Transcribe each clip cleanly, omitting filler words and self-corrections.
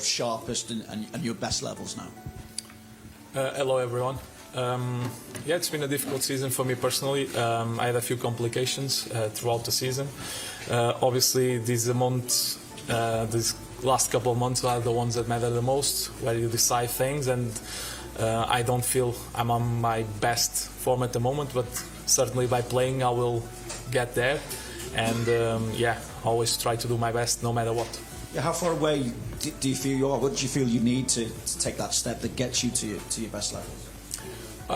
sharpest and your best levels now? Hello everyone. Yeah, it's been a difficult season for me personally. I had a few complications throughout the season. Obviously, these last couple of months are the ones that matter the most, where you decide things, and I don't feel I'm on my best form at the moment, but certainly by playing I will get there, and yeah, always try to do my best no matter what. Yeah, how far away do you feel you are? What do you feel you need to take that step that gets you to your best level?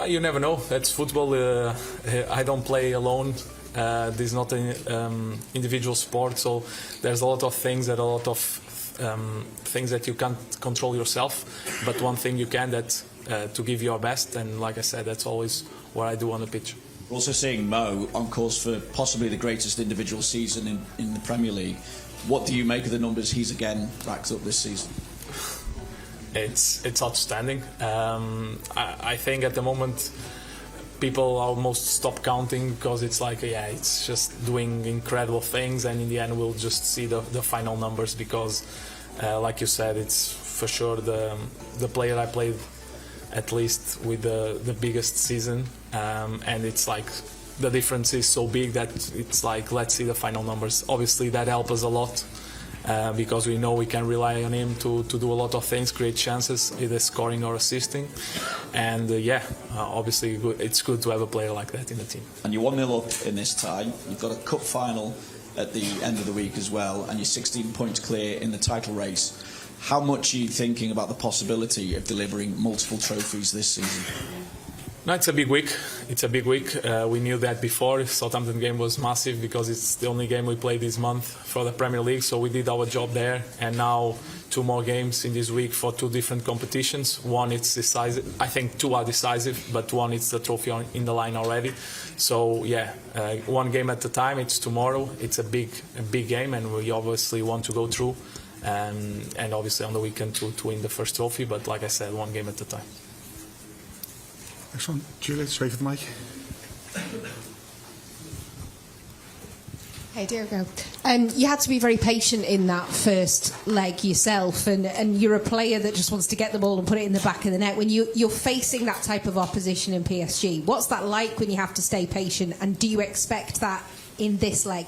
You never know. That's football. I don't play alone. This is not an individual sport, so there's a lot of things that you can't control yourself. But one thing you can, to give your best, and like I said, that's always what I do on the pitch. We're also seeing Mo on course for possibly the greatest individual season in the Premier League. What do you make of the numbers he's again racked up this season? It's outstanding. I think at the moment people almost stop counting because it's like, yeah, it's just doing incredible things, and in the end we'll just see the final numbers because, like you said, it's for sure the player I played at least with the biggest season, and it's like the difference is so big that it's like, let's see the final numbers. Obviously that helps us a lot. Because we know we can rely on him to do a lot of things, create chances, either scoring or assisting. And yeah, obviously it's good to have a player like that in the team. And you're 1-0 up in this tie. You've got a cup final at the end of the week as well, and you're 16 points clear in the title race. How much are you thinking about the possibility of delivering multiple trophies this season? No, it's a big week. It's a big week. We knew that before. Southampton game was massive because it's the only game we played this month for the Premier League, so we did our job there. And now 2 more games in this week for 2 different competitions. One is decisive. I think 2 are decisive, but one is the trophy in the line already. So yeah, 1 game at a time. It's tomorrow. It's a big game, and we obviously want to go through. And obviously on the weekend to win the first trophy. But like I said, 1 game at a time. Next one, Julia, straight for the mic. Hey, Diogo. You had to be very patient in that first leg yourself, and you're a player that just wants to get the ball and put it in the back of the net. When you're facing that type of opposition in PSG, what's that like when you have to stay patient, and do you expect that in this leg?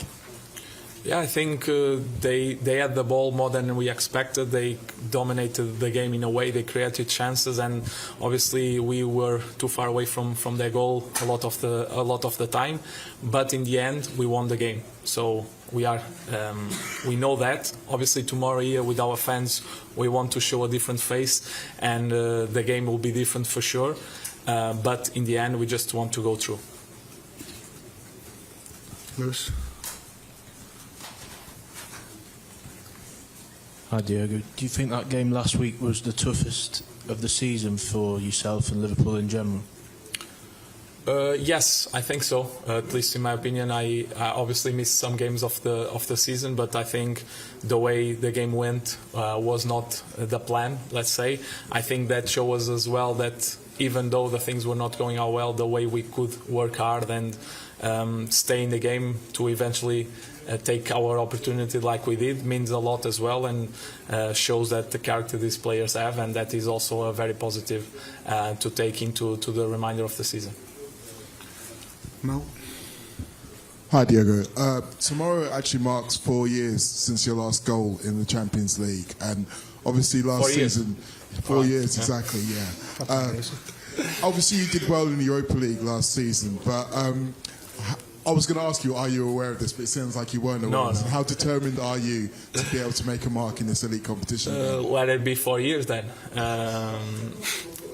Yeah, I think they had the ball more than we expected. They dominated the game in a way. They created chances, and obviously we were too far away from their goal a lot of the time. But in the end, we won the game. So we know that. Obviously tomorrow here with our fans, we want to show a different face, and the game will be different for sure. But in the end, we just want to go through. Lewis. Hi Diogo, do you think that game last week was the toughest of the season for yourself and Liverpool in general? Yes, I think so. At least in my opinion, I obviously missed some games of the season, but I think the way the game went was not the plan, let's say. I think that shows us as well that even though the things were not going out well, the way we could work hard and stay in the game to eventually take our opportunity like we did means a lot as well, and shows that the character these players have, and that is also a very positive to take into the remainder of the season. Mel. Hi Diogo. Tomorrow actually marks 4 years since your last goal in the Champions League, and obviously last season, 4 years exactly, yeah. Obviously you did well in the Europa League last season, but I was going to ask you, are you aware of this? But it sounds like you weren't aware. No. How determined are you to be able to make a mark in this elite competition? Let it be 4 years then.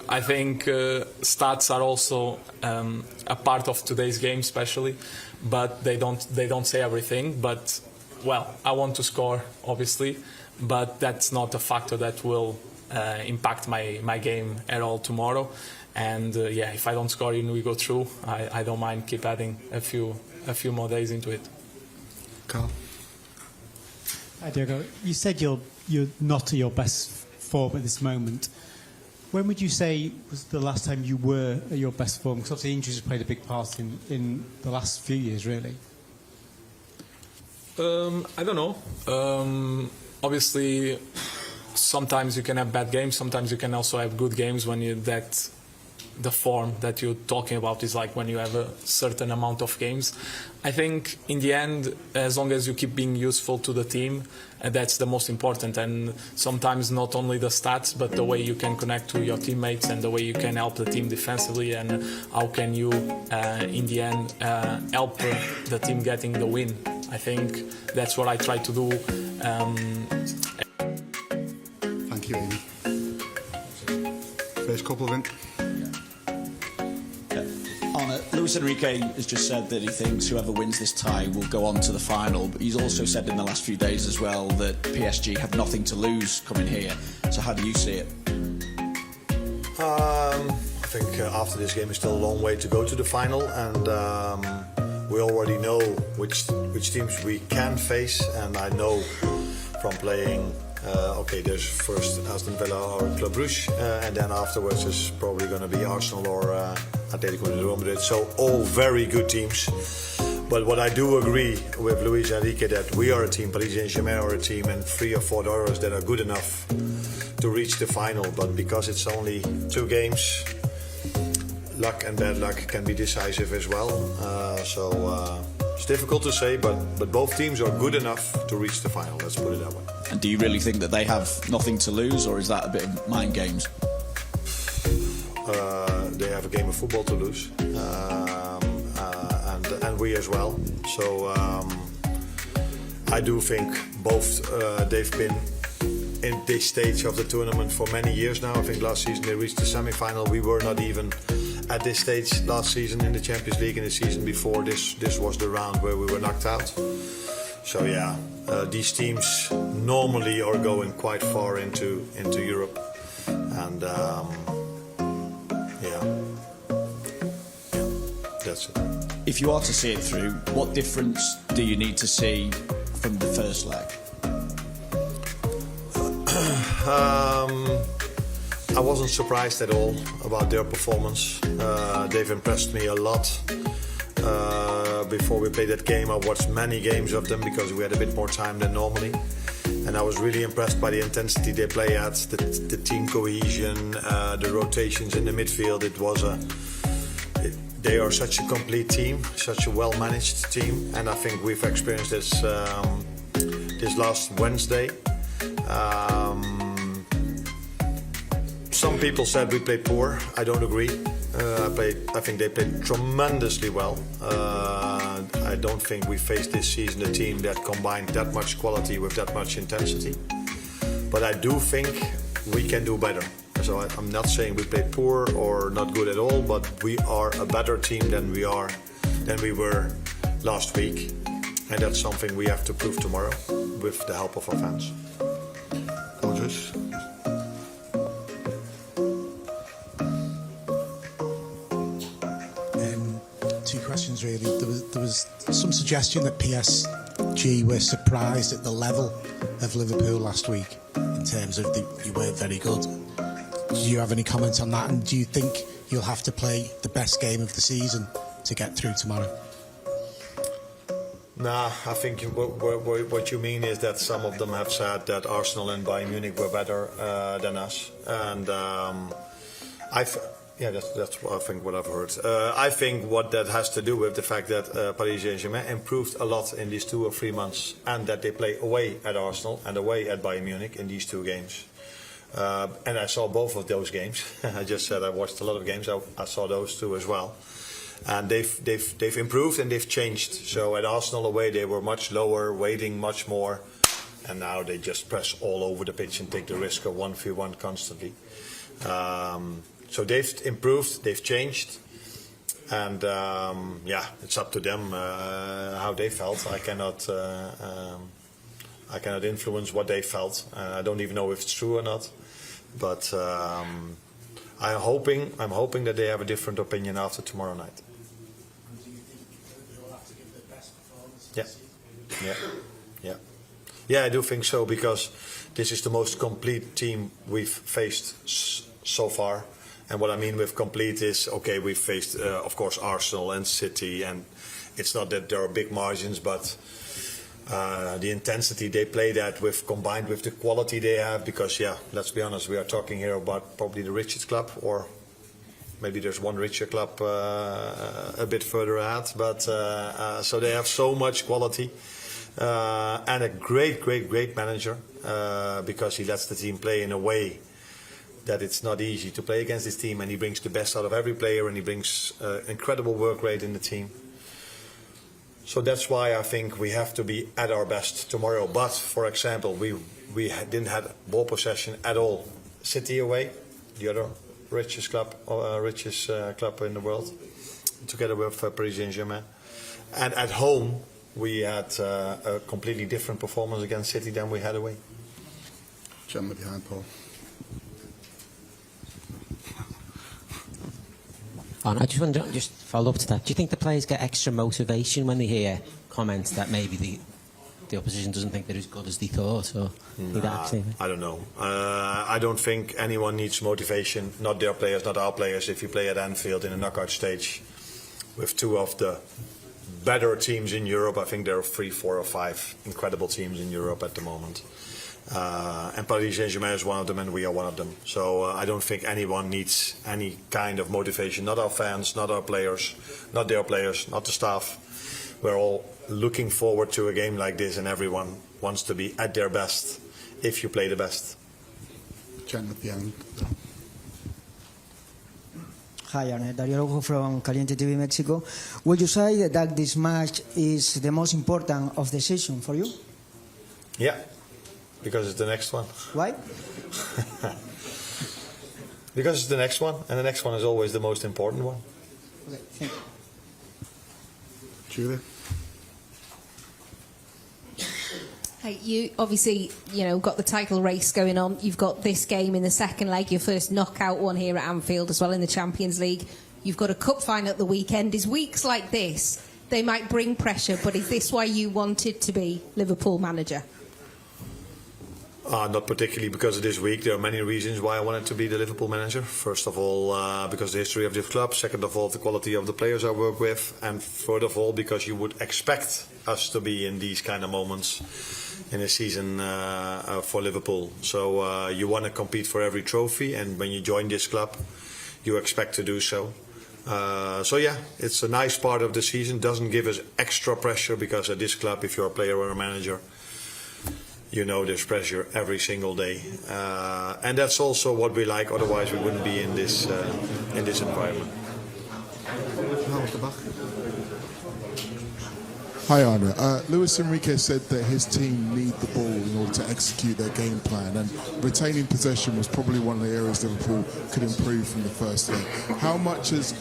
I think stats are also a part of today's game, especially, but they don't say everything. But well, I want to score, obviously, but that's not a factor that will impact my game at all tomorrow. And yeah, if I don't score and we go through, I don't mind keep adding a few more days into it. Carl. Hi Diogo. You said you're not at your best form at this moment. When would you say was the last time you were at your best form? Because obviously injuries have played a big part in the last few years, really. I don't know. Obviously, sometimes you can have bad games, sometimes you can also have good games when the form that you're talking about is like when you have a certain amount of games. I think in the end, as long as you keep being useful to the team, that's the most important. And sometimes not only the stats, but the way you can connect to your teammates and the way you can help the team defensively, and how can you, in the end, help the team getting the win. I think that's what I try to do. Thank you, Amy. First couple of Luis Enrique has just said that he thinks whoever wins this tie will go on to the final, but he's also said in the last few days as well that PSG have nothing to lose coming here. So how do you see it? I think after this game is still a long way to go to the final, and we already know which teams we can face, and I know from playing there's first Aston Villa or Club Brugge, and then afterwards is probably going to be Arsenal or Atletico Madrid. So all very good teams. But what I do agree with Luis Enrique that we are a team, Paris Saint-Germain are a team, and 3 or 4 others that are good enough to reach the final. But because it's only 2 games, luck and bad luck can be decisive as well. It's difficult to say, but both teams are good enough to reach the final. Let's put it that way. And do you really think that they have nothing to lose, or is that a bit of mind games? They have a game of football to lose, and we as well. So I do think both they've been in this stage of the tournament for many years now. I think last season they reached the semi-final. We were not even at this stage last season in the Champions League, and the season before this was the round where we were knocked out. So yeah, these teams normally are going quite far into Europe, and that's it. If you are to see it through, what difference do you need to see from the first leg? I wasn't surprised at all about their performance. They've impressed me a lot. Before we played that game, I watched many games of them because we had a bit more time than normally. And I was really impressed by the intensity they play at, the team cohesion, the rotations in the midfield. They are such a complete team, such a well-managed team. And I think we've experienced this last Wednesday. Some people said we played poor. I don't agree. I think they played tremendously well. I don't think we faced this season a team that combined that much quality with that much intensity. But I do think we can do better. So I'm not saying we played poor or not good at all, but we are a better team than we were last week. And that's something we have to prove tomorrow with the help of our fans. Gorgeous. 2 questions really. There was some suggestion that PSG were surprised at the level of Liverpool last week in terms of you weren't very good. Do you have any comments on that, and do you think you'll have to play the best game of the season to get through tomorrow? Nah, I think what you mean is that some of them have said that Arsenal and Bayern Munich were better than us, and that's I think what I've heard. I think what that has to do with the fact that Paris Saint-Germain improved a lot in these 2 or 3 months, and that they play away at Arsenal and away at Bayern Munich in these 2 games. And I saw both of those games. I just said I watched a lot of games. I saw those 2 as well. And they've improved and they've changed. So at Arsenal away they were much lower, waiting much more, and now they just press all over the pitch and take the risk of 1v1 constantly. So they've improved, they've changed, and it's up to them how they felt. I cannot influence what they felt. I don't even know if it's true or not, but I'm hoping that they have a different opinion after tomorrow night. Do you think Liverpool have to give their best performance? Yeah, I do think so, because this is the most complete team we've faced so far. And what I mean with complete is, okay, we've faced, of course, Arsenal and City, and it's not that there are big margins, but the intensity they play that with, combined with the quality they have, because let's be honest, we are talking here about probably the richest club, or maybe there's one richer club a bit further ahead, but so they have so much quality and a great manager, because he lets the team play in a way that it's not easy to play against this team, and he brings the best out of every player, and he brings incredible work rate in the team. So that's why I think we have to be at our best tomorrow. But, for example, we didn't have ball possession at all. City away, the other richest club in the world, together with Paris Saint-Germain. And at home, we had a completely different performance against City than we had away. Gentleman behind Paul. I just want to just follow up to that. Do you think the players get extra motivation when they hear comments that maybe the opposition doesn't think they're as good as they thought? Or I don't know. I don't think anyone needs motivation. Not their players, not our players. If you play at Anfield in a knockout stage with two of the better teams in Europe, I think there are 3, 4 or 5 incredible teams in Europe at the moment. And Paris Saint-Germain is one of them, and we are one of them. So I don't think anyone needs any kind of motivation. Not our fans, not our players, not their players, not the staff. We're all looking forward to a game like this, and everyone wants to be at their best if you play the best. Gentleman at the end. Hi, Arne. Dario Rojo from Caliente TV Mexico. Would you say that this match is the most important of the season for you? Yeah. Because it's the next one. Why? Because it's the next one, and the next one is always the most important one. Okay, thank you. Julia? Hey, you obviously, got the title race going on. You've got this game in the second leg, your first knockout one here at Anfield as well in the Champions League. You've got a cup final at the weekend. Is weeks like this, they might bring pressure, but is this why you wanted to be Liverpool manager? Not particularly because of this week. There are many reasons why I wanted to be the Liverpool manager. First of all, because of the history of this club. Second of all, the quality of the players I work with. And third of all, because you would expect us to be in these kind of moments in a season for Liverpool. So you want to compete for every trophy, and when you join this club, you expect to do so. So yeah, it's a nice part of the season. Doesn't give us extra pressure, because at this club, if you're a player or a manager, there's pressure every single day, and that's also what we like. Otherwise, we wouldn't be in this environment. Hi, Arne. Luis Enrique said that his team need the ball in order to execute their game plan, and retaining possession was probably one of the areas Liverpool could improve from the first leg. How much has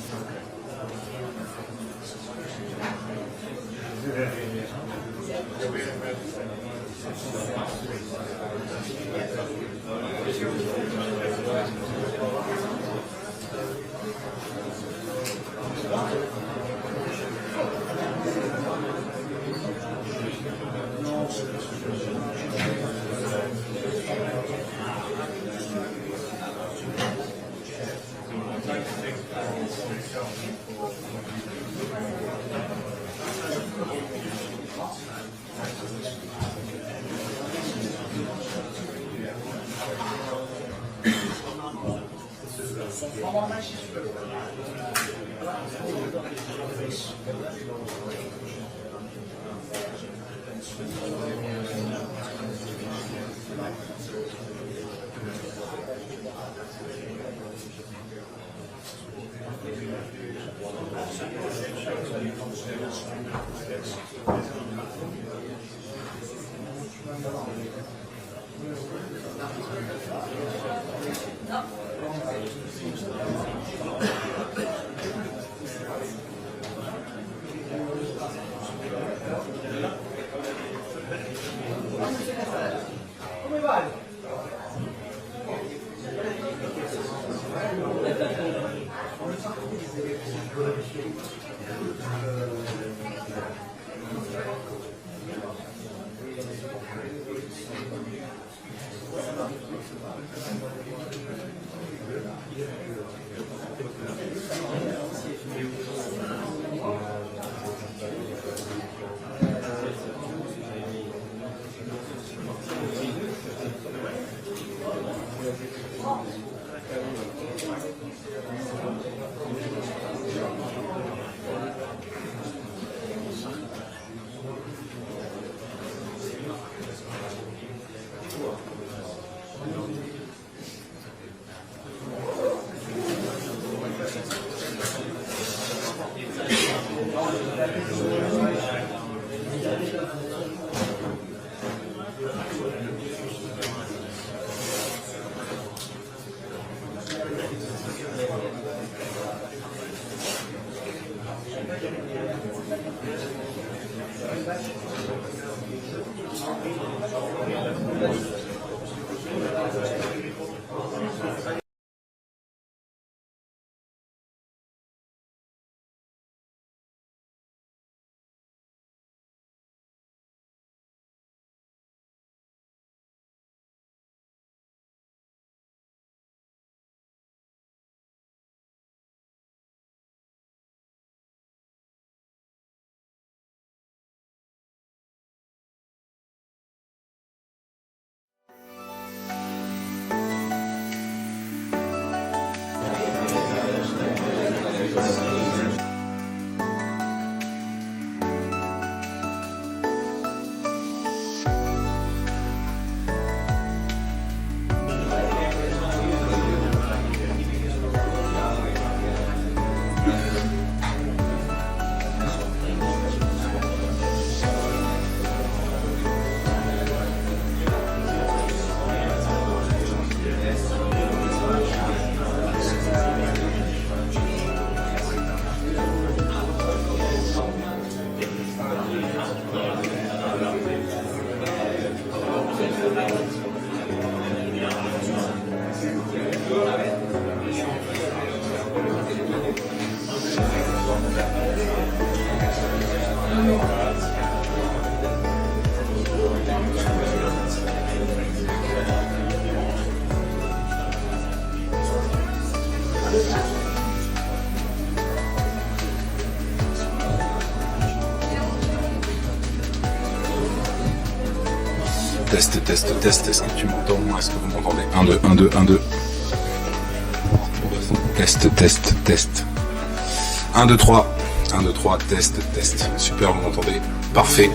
Test, test, test, est-ce que tu m'entends? Est-ce que vous m'entendez? 1, 2, 1, 2, 1, 2. Test, test, test. 1, 2, 3. 1, 2, 3, test, test. Super, vous m'entendez? Parfait.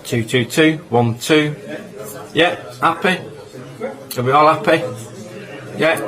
Two, two, two, 1, 2. Yeah, happy? Are we all happy? Yeah.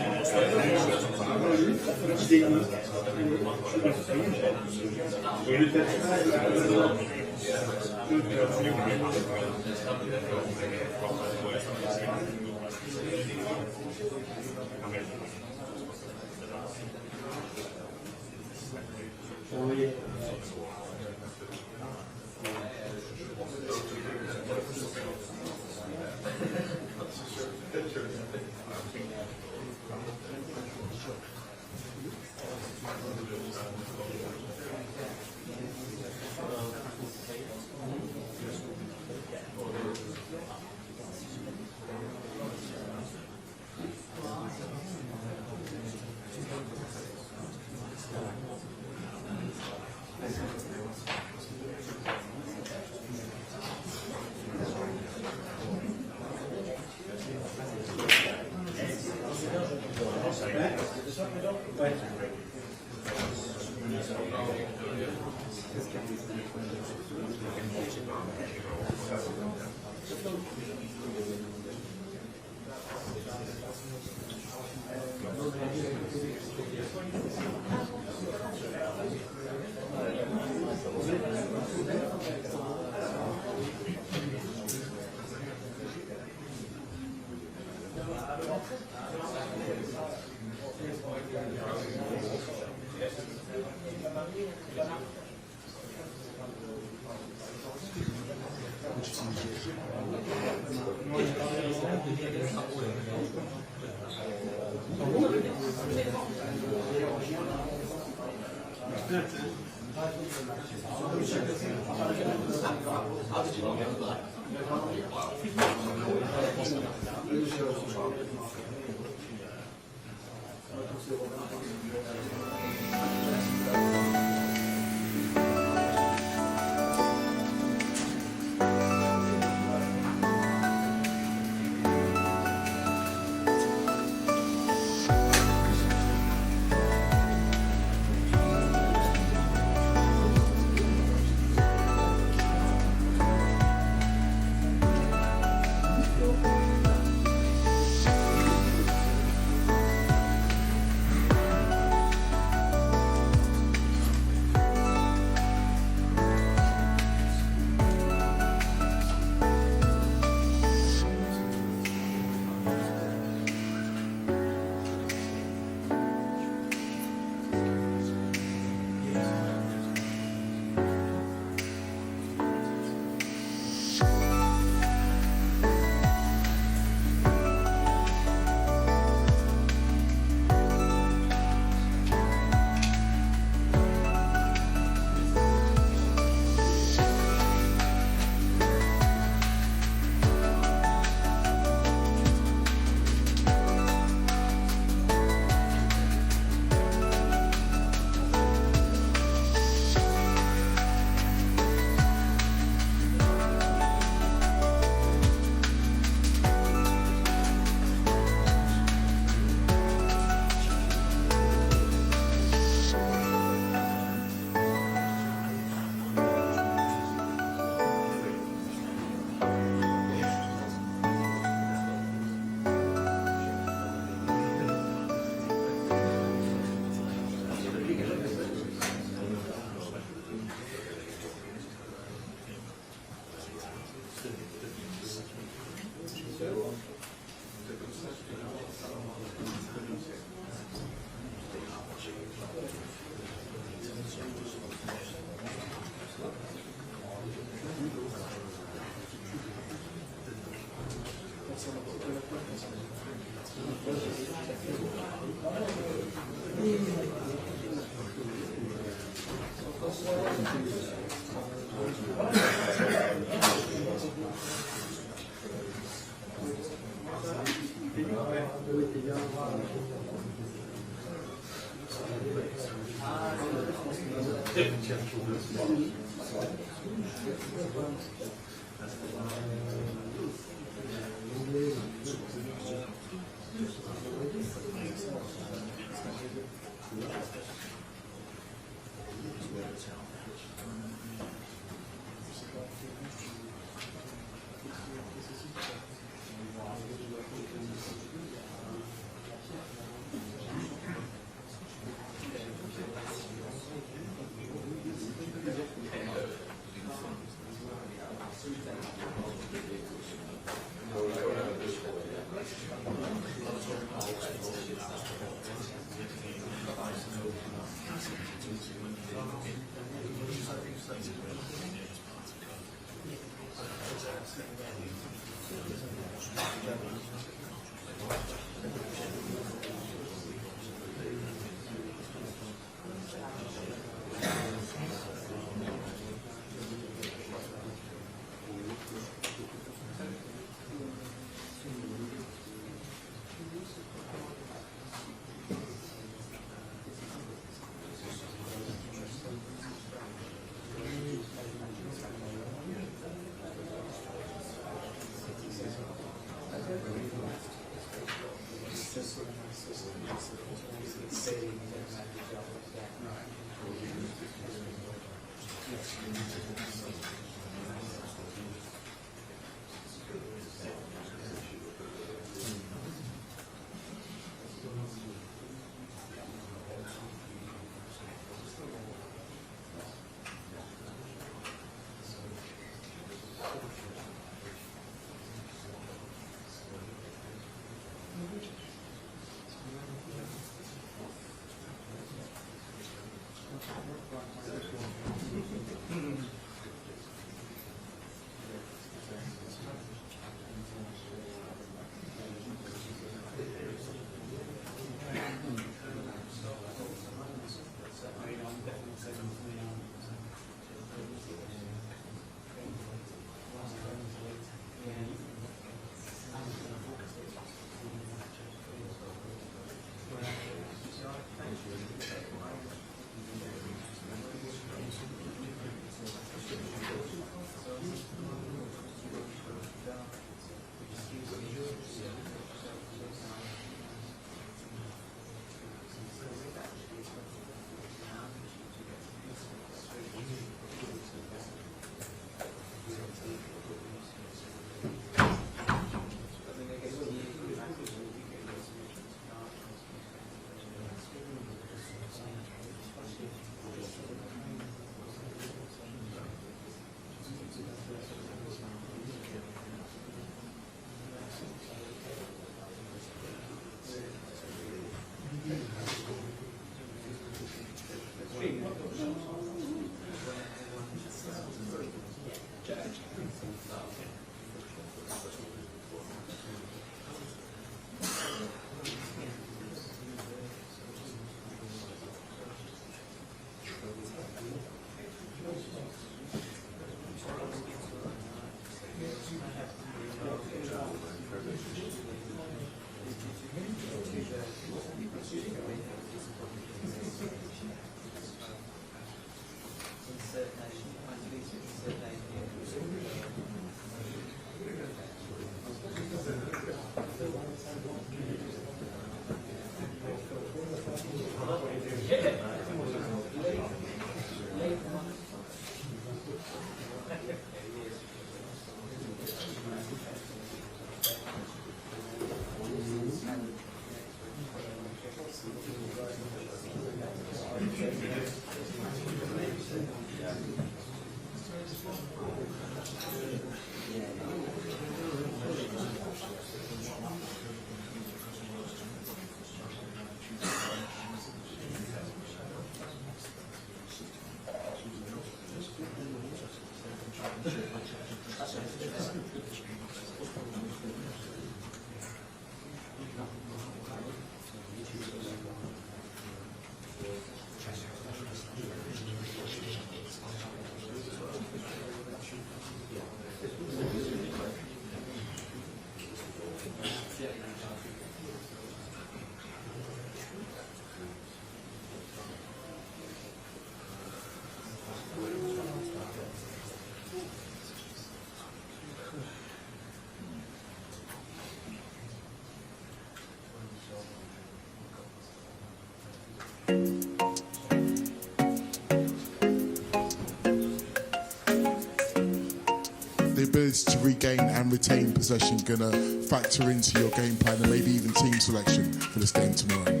ability to regain and retain possession going to factor into your game plan and maybe even team selection for this game tomorrow?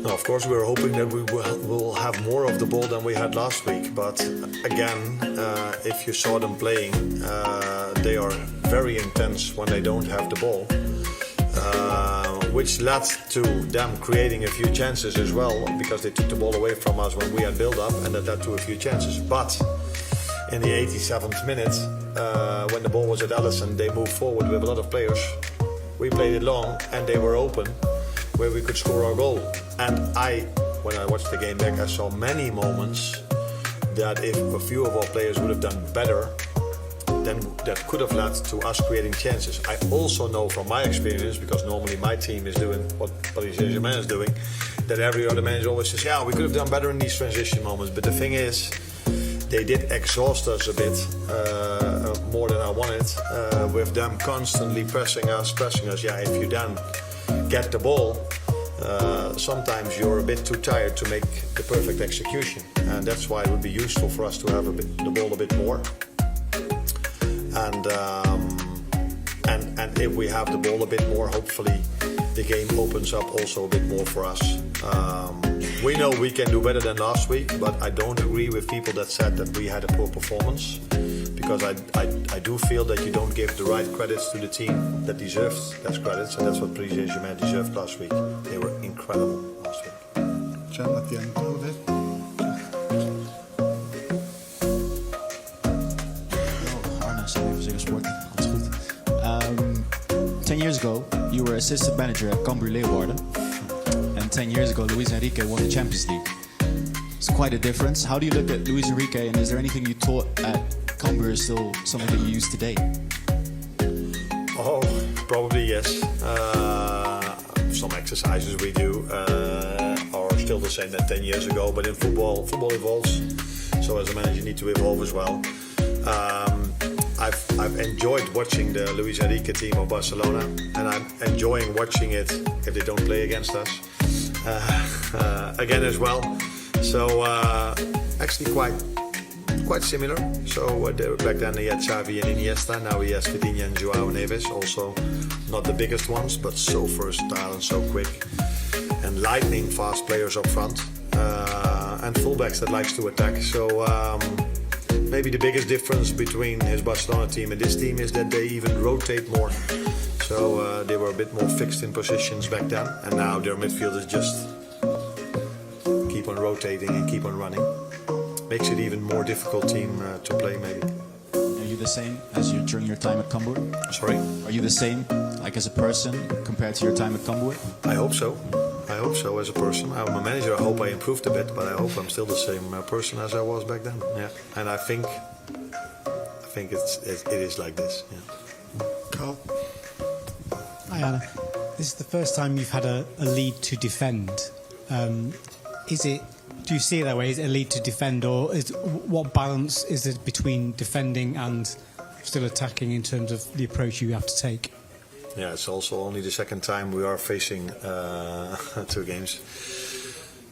No, of course, we're hoping that we will have more of the ball than we had last week. But again, if you saw them playing, they are very intense when they don't have the ball. Which led to them creating a few chances as well, because they took the ball away from us when we had build-up, and that led to a few chances. But in the 87th minute, when the ball was at Alisson, they moved forward with a lot of players. We played it long, and they were open, where we could score our goal. And when I watched the game back, I saw many moments that if a few of our players would have done better, then that could have led to us creating chances. I also know from my experience, because normally my team is doing what Paris Saint-Germain is doing, that every other manager always says, yeah, we could have done better in these transition moments. But the thing is, they did exhaust us a bit more than I wanted, with them constantly pressing us. Yeah, if you then get the ball, sometimes you're a bit too tired to make the perfect execution. And that's why it would be useful for us to have the ball a bit more. And if we have the ball a bit more, hopefully the game opens up also a bit more for us. We know we can do better than last week, but I don't agree with people that said that we had a poor performance, because I do feel that you don't give the right credits to the team that deserves those credits, and that's what Paris Saint-Germain deserved last week. They were incredible last week. Trent, at the end, over there. 10 years ago, you were assistant manager at Cambuur Leeuwarden, and 10 years ago, Luis Enrique won the Champions League. It's quite a difference. How do you look at Luis Enrique, and is there anything you taught at Cambuur is still something that you use today? Oh, probably yes. Some exercises we do are still the same than 10 years ago, but in football evolves. So as a manager, you need to evolve as well. I've enjoyed watching the Luis Enrique team of Barcelona, and I'm enjoying watching it if they don't play against us again as well. So actually quite similar. So back then he had Xavi and Iniesta, now he has Vitinha and Joao Neves, also not the biggest ones, but so versatile and so quick. And lightning fast players up front, and fullbacks that likes to attack. So maybe the biggest difference between his Barcelona team and this team is that they even rotate more. So they were a bit more fixed in positions back then, and now their midfielders just keep on rotating and keep on running. Makes it even more difficult team to play, maybe. Are you the same as you during your time at Cambuur? Sorry? Are you the same, like as a person, compared to your time at Cambuur? I hope so. I hope so as a person. I'm a manager. I hope I improved a bit, but I hope I'm still the same person as I was back then. Yeah, and I think it is like this. Yeah. Carl. Hi Anna. This is the first time you've had a lead to defend. Do you see it that way? Is it a lead to defend, or what balance is it between defending and still attacking in terms of the approach you have to take? Yeah, it's also only the second time we are facing 2 games.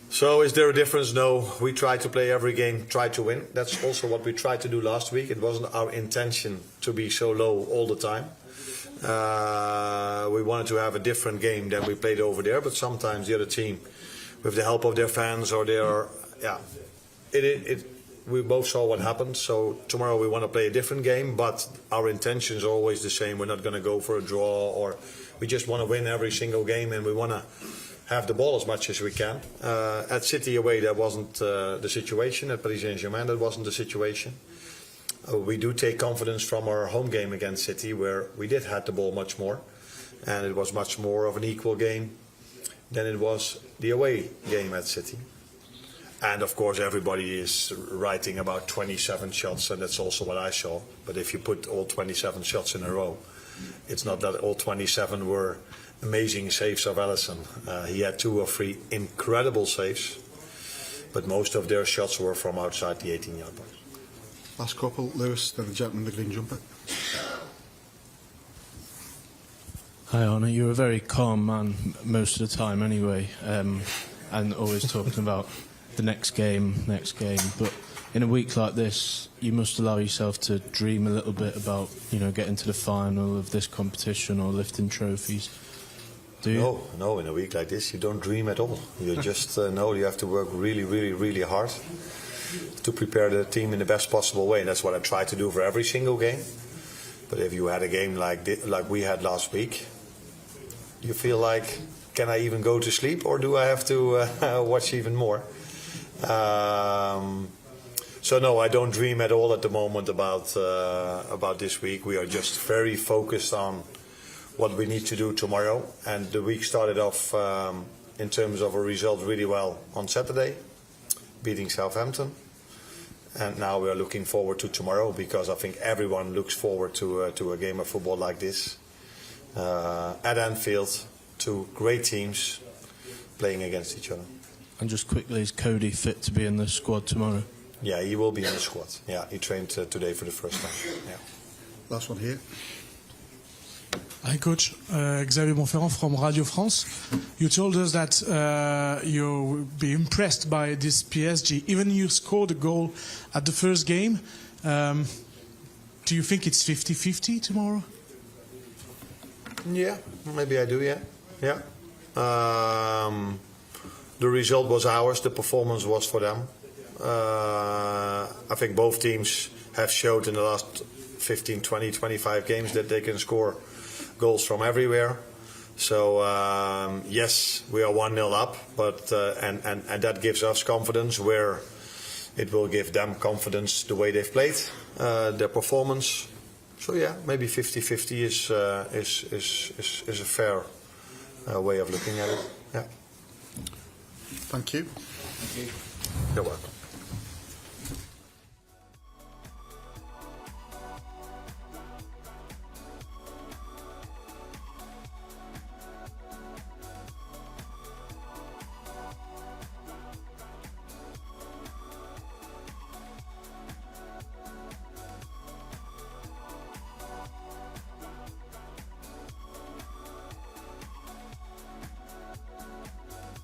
So is there a difference? No. We try to play every game, try to win. That's also what we tried to do last week. It wasn't our intention to be so low all the time. We wanted to have a different game than we played over there, but sometimes the other team, with the help of their fans or their... Yeah, we both saw what happened, so tomorrow we want to play a different game, but our intentions are always the same. We're not going to go for a draw, or we just want to win every single game, and we want to have the ball as much as we can. At City away, that wasn't the situation. At Paris Saint-Germain, that wasn't the situation. We do take confidence from our home game against City, where we did have the ball much more, and it was much more of an equal game than it was the away game at City. And of course everybody is writing about 27 shots, and that's also what I saw. But if you put all 27 shots in a row, it's not that all 27 were amazing saves of Alisson. He had 2 or 3 incredible saves, but most of their shots were from outside the 18-yard box. Last couple, Lewis, then the gentleman in the green jumper. Hi Arne, you're a very calm man most of the time anyway, and always talking about the next game, but in a week like this, you must allow yourself to dream a little bit about, getting to the final of this competition or lifting trophies. Do you? No, in a week like this, you don't dream at all. You just know you have to work really, really, really hard to prepare the team in the best possible way. And that's what I try to do for every single game. But if you had a game like we had last week, you feel like, can I even go to sleep, or do I have to watch even more? So no, I don't dream at all at the moment about this week. We are just very focused on what we need to do tomorrow. And the week started off in terms of a result really well on Saturday, beating Southampton. And now we are looking forward to tomorrow, because I think everyone looks forward to a game of football like this. At Anfield, two great teams playing against each other. And just quickly, is Cody fit to be in the squad tomorrow? Yeah, he will be in the squad. Yeah, he trained today for the first time. Yeah. Last one here. Hi, Coach. Xavier Monferrand from Radio France. You told us that you'll be impressed by this PSG. Even you scored a goal at the first game. Do you think it's 50-50 tomorrow? Yeah, maybe I do, yeah. The result was ours, the performance was for them. I think both teams have showed in the last 15, 20, 25 games that they can score goals from everywhere. So yes, we are 1-0 up, but and that gives us confidence, where it will give them confidence the way they've played, their performance. So yeah, maybe 50-50 is a fair way of looking at it. Yeah. Thank you. You're welcome.